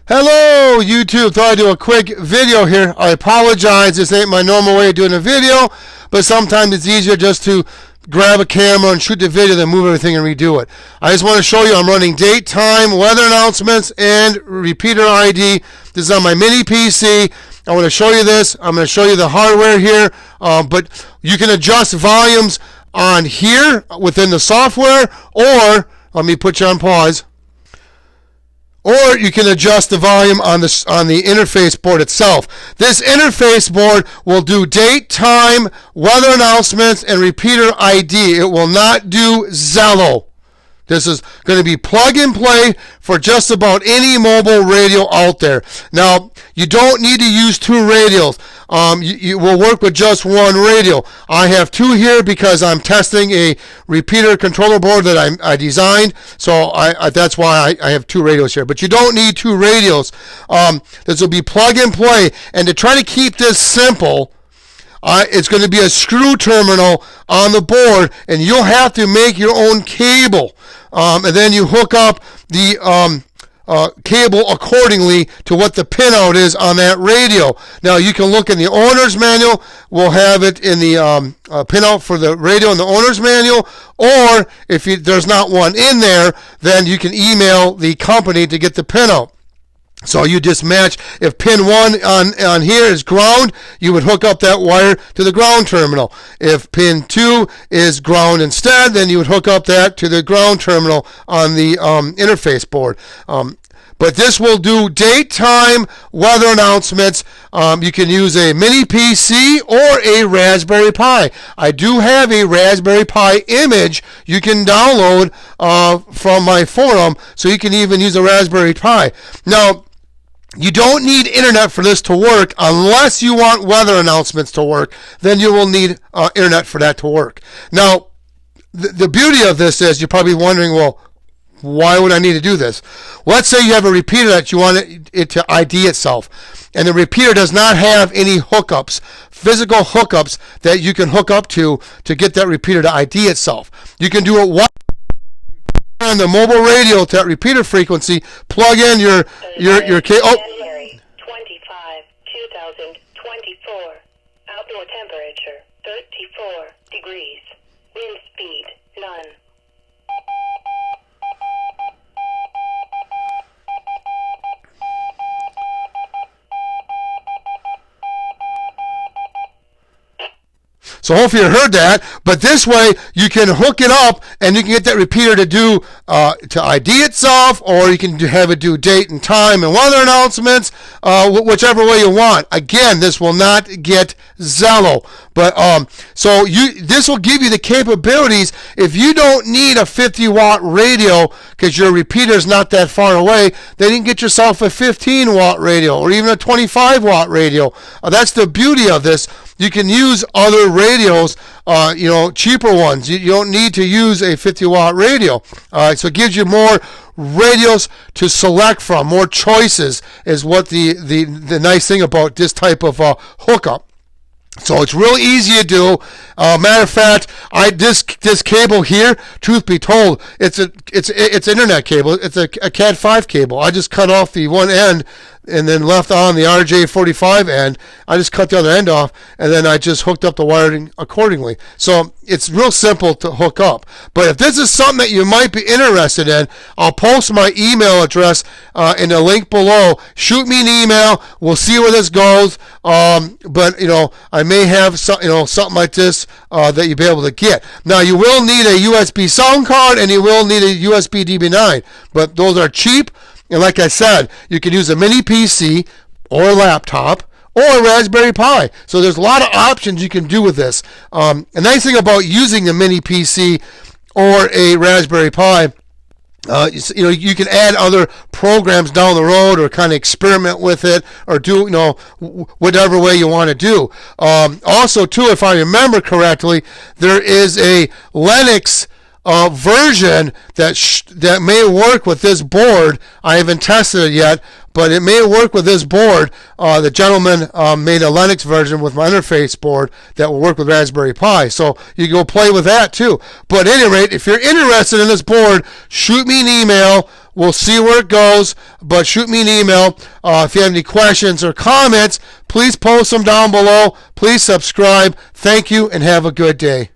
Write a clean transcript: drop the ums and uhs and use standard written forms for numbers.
Hello YouTube, thought I'd do a quick video here. I apologize, this ain't my normal way of doing a video, but sometimes it's easier just to grab a camera and shoot the video then move everything and redo it. I just want to show you I'm running date, time, weather announcements, and repeater ID. This is on my mini PC. I want to show you this. I'm going to show you the hardware here, but you can adjust volumes on here within the software, or let me put you on pause. Or you can adjust the volume on the interface board itself. This interface board will do date, time, weather announcements, and repeater ID. It will not do Zello. This is going to be plug and play for just about any mobile radio out there. Now, you don't need to use two radios. You will work with just one radio. I have two here because I'm testing a repeater controller board that I designed. So that's why I have two radios here. But you don't need two radios. This will be plug and play. And to try to keep this simple, it's going to be a screw terminal on the board, and you'll have to make your own cable. And then you hook up the cable accordingly to what the pinout is on that radio. Now you can look in the owner's manual. We'll have it in the pinout for the radio in the owner's manual. Or if there's not one in there, then you can email the company to get the pinout. So you just match, if pin 1 on here is ground, you would hook up that wire to the ground terminal. If pin 2 is ground instead, then you would hook up that to the ground terminal on the interface board. But this will do date, time, weather announcements. You can use a mini PC or a Raspberry Pi. I do have a Raspberry Pi image you can download from my forum, so you can even use a Raspberry Pi. Now, you don't need internet for this to work unless you want weather announcements to work. Then you will need internet for that to work. Now, the beauty of this is you're probably wondering, well, why would I need to do this? Let's say you have a repeater that you want it to ID itself, and the repeater does not have any hookups, physical hookups that you can hook up to get that repeater to ID itself. You can do it on the mobile radio to that repeater frequency. Plug in your cable. January 25, 2024. Outdoor temperature 34 degrees. Wind speed none. So hopefully you heard that, but this way you can hook it up and you can get that repeater to do to ID itself, or you can have it do date and time and weather announcements, whichever way you want. Again, this will not get Zello, but this will give you the capabilities. If you don't need a 50-watt radio because your repeater is not that far away, then you can get yourself a 15-watt radio or even a 25-watt radio. That's the beauty of this. You can use other radios, cheaper ones. You don't need to use a 50-watt radio. So it gives you more radios to select from, more choices is what the nice thing about this type of hookup. So it's real easy to do. Matter of fact, this cable here, truth be told, it's internet cable. It's a Cat 5 cable. I just cut off the one end and then left on the RJ45 end. I just cut the other end off, and then I just hooked up the wiring accordingly. So it's real simple to hook up. But if this is something that you might be interested in, I'll post my email address in the link below. Shoot me an email. We'll see where this goes. But I may have something like this that you'll be able to get. Now, you will need a USB sound card, and you will need a USB DB9. But those are cheap. And like I said, you can use a mini PC or a laptop or a Raspberry Pi. So there's a lot of options you can do with this. The nice thing about using a mini PC or a Raspberry Pi, you can add other programs down the road or kind of experiment with it or do, whatever way you want to do. Also, too, if I remember correctly, there is a Linux version that may work with this board. I haven't tested it yet, but it may work with this board. The gentleman made a Linux version with my interface board that will work with Raspberry Pi, so you can go play with that too. But at any rate, if you're interested in this board, shoot me an email. We'll see where it goes, but shoot me an email if you have any questions or comments. Please post them down below. Please subscribe. Thank you, and have a good day.